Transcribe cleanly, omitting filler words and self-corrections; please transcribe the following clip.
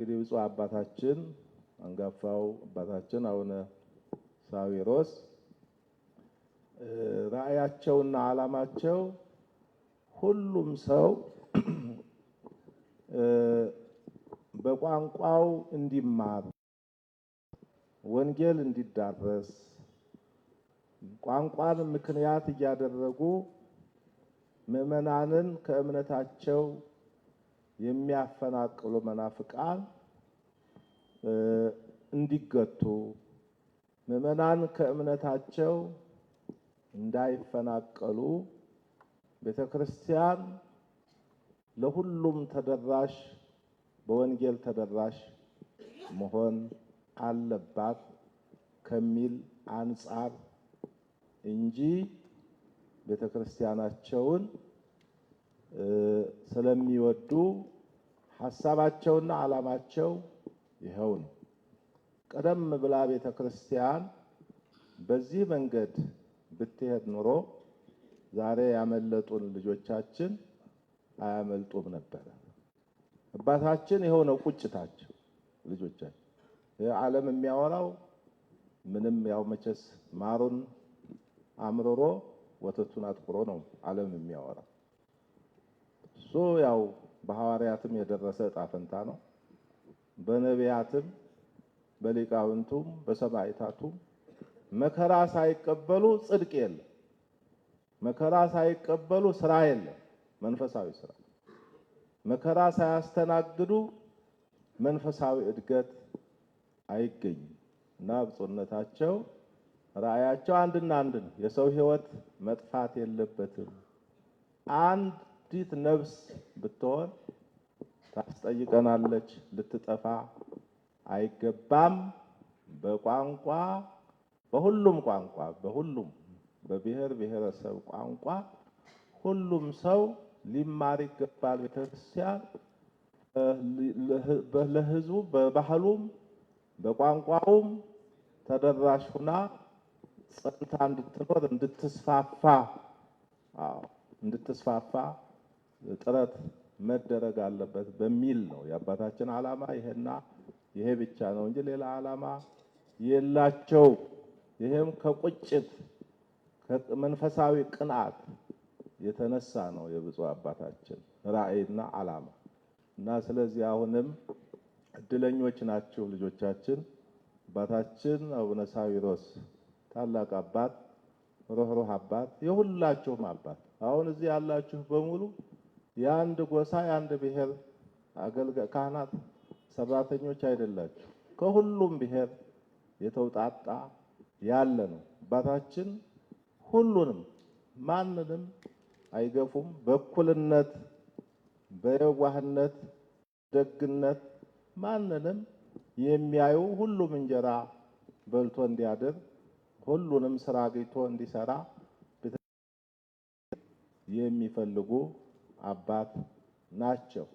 እንግዲህ ብፁዕ አባታችን አንጋፋው አባታችን አቡነ ሳዊሮስ ራእያቸውና ዓላማቸው ሁሉም ሰው በቋንቋው እንዲማር ወንጌል እንዲዳረስ ቋንቋን ምክንያት እያደረጉ ምዕመናንን ከእምነታቸው የሚያፈናቅሉ መናፍቃን እንዲገቱ ምዕመናን ከእምነታቸው እንዳይፈናቀሉ ቤተክርስቲያን ለሁሉም ተደራሽ በወንጌል ተደራሽ መሆን አለባት ከሚል አንጻር እንጂ ቤተክርስቲያናቸውን ስለሚወዱ ሐሳባቸውና ዓላማቸው ይሄው ነው። ቀደም ብላ ቤተክርስቲያን በዚህ መንገድ ብትሄድ ኖሮ ዛሬ ያመለጡን ልጆቻችን አያመልጡም ነበር። አባታችን ይሄው ነው ቁጭታቸው። ልጆቻችን ዓለም የሚያወራው ምንም ያው መቸስ ማሩን አምርሮ ወተቱን አጥቁሮ ነው ዓለም የሚያወራው። እሱ ያው በሐዋርያትም የደረሰ ዕጣ ፈንታ ነው። በነቢያትም በሊቃውንቱም በሰማዕታቱም መከራ ሳይቀበሉ ጽድቅ የለም። መከራ ሳይቀበሉ ስራ የለም፣ መንፈሳዊ ስራ። መከራ ሳያስተናግዱ መንፈሳዊ እድገት አይገኝም። እና ብፁዕነታቸው ራእያቸው አንድና አንድ ነው። የሰው ሕይወት መጥፋት የለበትም። አንዲት ነፍስ ብትሆን ታስጠይቀናለች፣ ልትጠፋ አይገባም። በቋንቋ በሁሉም ቋንቋ በሁሉም በብሔር ብሔረሰብ ቋንቋ ሁሉም ሰው ሊማር ይገባል። ቤተክርስቲያን ለሕዝቡ በባህሉም በቋንቋውም ተደራሽ ሆና ጸንታ እንድትኖር እንድትስፋፋ ጥረት መደረግ አለበት በሚል ነው የአባታችን ዓላማ። ይሄ ብቻ ነው እንጂ ሌላ ዓላማ የላቸው። ይሄም ከቁጭት ከመንፈሳዊ ቅንዓት የተነሳ ነው የብፁዕ አባታችን ራእይና ዓላማ። እና ስለዚህ አሁንም እድለኞች ናቸው ልጆቻችን። አባታችን አቡነ ሳዊሮስ ታላቅ አባት፣ ሩህሩህ አባት፣ የሁላችሁም አባት። አሁን እዚህ ያላችሁ በሙሉ የአንድ ጎሳ የአንድ ብሔር አገልጋይ ካህናት ሰራተኞች አይደላችሁ። ከሁሉም ብሔር የተውጣጣ ያለ ነው። አባታችን ሁሉንም ማንንም አይገፉም። በእኩልነት በየዋህነት ደግነት ማንንም የሚያዩ ሁሉም እንጀራ በልቶ እንዲያድር ሁሉንም ስራ አግኝቶ እንዲሰራ የሚፈልጉ አባት ናቸው።